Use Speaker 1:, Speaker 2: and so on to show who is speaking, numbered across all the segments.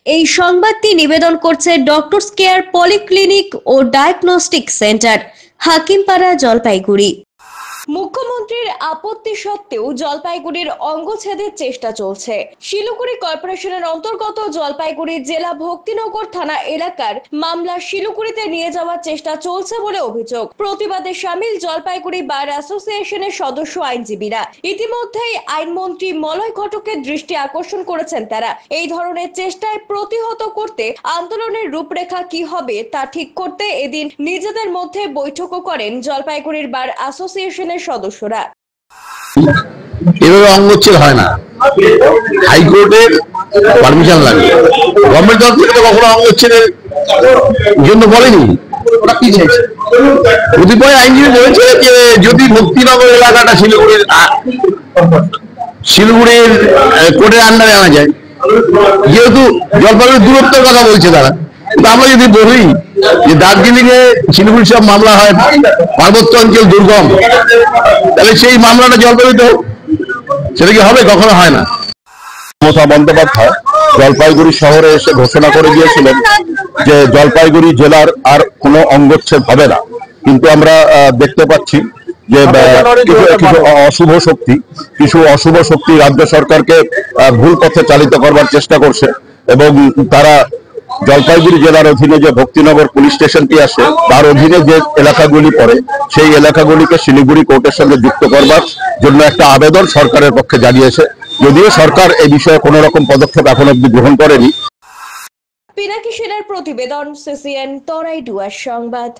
Speaker 1: এই সংবাদটি নিবেদন করছে ডক্টরস কেয়ার পলিক্লিনিক ও ডায়াগনস্টিক সেন্টার, হাকিমপাড়া, জলপাইগুড়ি। মুখ্যমন্ত্রীর আপত্তি সত্ত্বেও জলপাইগুড়ির অঙ্গছেদের চেষ্টা চলছে। শিলিগুড়ি কর্পোরেশনের অন্তর্গত জলপাইগুড়ি জেলা ভক্তিনগর থানা এলাকার মামলা শিলিগুড়িতে নিয়ে যাওয়ার চেষ্টা চলছে বলে অভিযোগ। প্রতিবাদে সামিল জলপাইগুড়ি বার অ্যাসোসিয়েশনের সদস্য আইনজীবীরা। ইতিমধ্যেই আইনমন্ত্রী মলয় ঘটকের দৃষ্টি আকর্ষণ করেছেন তারা। এই ধরনের চেষ্টায় প্রতিহত করতে আন্দোলনের রূপরেখা কি হবে তা ঠিক করতে এদিন নিজেদের মধ্যে বৈঠকও করেন জলপাইগুড়ির বার অ্যাসোসিয়েশনের সদস্যরা।
Speaker 2: এভাবে অঙ্গচ্ছেদ হয় না, হাইকোর্টের পারমিশন লাগে। গভর্নমেন্ট তরফ থেকে তো কখনো অঙ্গচ্ছেদের জন্য বলেনি। ওরা কি চাইছে? কতিপয় আইনজীবী বলেছে যে যদি ভক্তিনগর এলাকাটা শিলিগুড়ির কোর্টের আন্ডারে আনা যায়, যেহেতু জলপাইগুড়ির দূরত্বের কথা বলছে তারা। আমরা যদি বলি যে দার্জিলিং এ শিলিগুড়ি সব মামলা হয়, পার্বত্য অঞ্চল দুর্গম, তাহলে সেই মামলাটা জলপাইগুড়িতে হোক, সেটা কি হবে? কখনো হয় না। মমতা বন্দ্যোপাধ্যায় জলপাইগুড়ি শহরে এসে ঘোষণা করে দিয়েছিলেন যে জলপাইগুড়ি জেলার আর কোনো অঙ্গচ্ছেদ হবে না, কিন্তু আমরা দেখতে পাচ্ছি যে কিছু অশুভ শক্তি রাজ্য সরকারকে ভুল পথে চালিত করবার চেষ্টা করছে এবং তারা জলপাইগুড়ি জেলার অধীনে যে ভক্তিনগর পুলিশ স্টেশনটি আছে তার অধীনে যে এলাকাগুলি পড়ে সেই এলাকাগুলিকে শিলিগুড়ি কোর্টের সঙ্গে যুক্ত করবার জন্য একটা আবেদন সরকারের পক্ষে জানিয়েছে, যদিও সরকার এই বিষয়ে কোনো রকম পদক্ষেপ এখন অবধি গ্রহণ করেনি।
Speaker 1: পিনাকি সেনের প্রতিবেদন, সিসিএন তরাইডুয়ার সংবাদ।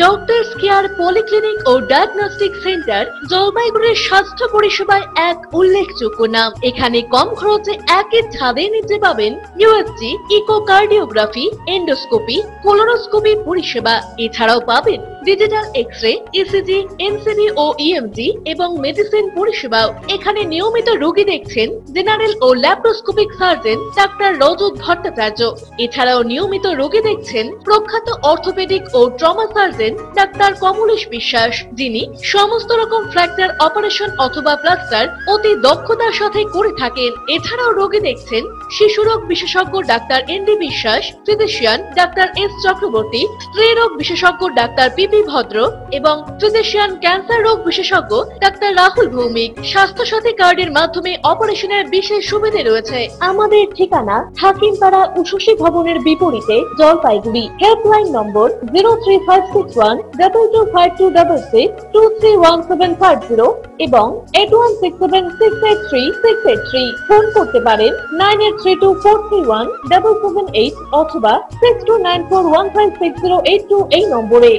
Speaker 3: ডক্টরস কেয়ার পলিক্লিনিক ও ডায়াগনস্টিক সেন্টার জলপাইগুড়ির স্বাস্থ্য পরিষেবায় এক উল্লেখযোগ্য নাম। এখানে কম খরচে একই ছাদে নিতে পাবেন ইউএসজি, ইকোকার্ডিওগ্রাফি, এন্ডোস্কোপি, কোলোনোস্কোপি পরিষেবা। এছাড়াও পাবেন ডিজিটাল এক্স-রে, ইসিজি, এনসিবি ও ইএমজি এবং মেডিসিন পরিষেবাও। এখানে নিয়মিত রোগী দেখছেন জেনারেল ও ল্যাপ্রোস্কোপিক সার্জন ডাক্তার রজত ভট্টাচার্য। এছাড়াও নিয়মিত রোগী দেখছেন প্রখ্যাত অর্থোপেডিক ও ট্রমা সার্জন ডাক্তার কমলেশ বিশ্বাস, যিনি সমস্ত রকম ফ্র্যাকচার অপারেশন অথবা প্লাস্টার অতি দক্ষতার সাথে করে থাকেন। এছাড়াও রোগী দেখছেন শিশু রোগ বিশেষজ্ঞ ডাক্তার এনডি বিশ্বাস, ফিজিশিয়ান ডাক্তার এস চক্রবর্তী, স্ত্রী রোগ বিশেষজ্ঞ ডাক্তার পিপি ভদ্র এবং ফিজিশিয়ান ক্যান্সার রোগ বিশেষজ্ঞ ডাক্তার রাহুল ভৌমিক। স্বাস্থ্য সাথী কার্ডের মাধ্যমে অপারেশনের বিশেষ সুবিধা রয়েছে। আমাদের ঠিকানা হাকিমপাড়া উষসী ভবনের বিপরীতে, জলপাইগুড়ি। হেল্পলাইন নম্বর 03561225266, 231750 এবং 8167683683। ফোন করতে পারেন 9832431778 অথবা 6294156082 এই নম্বরে।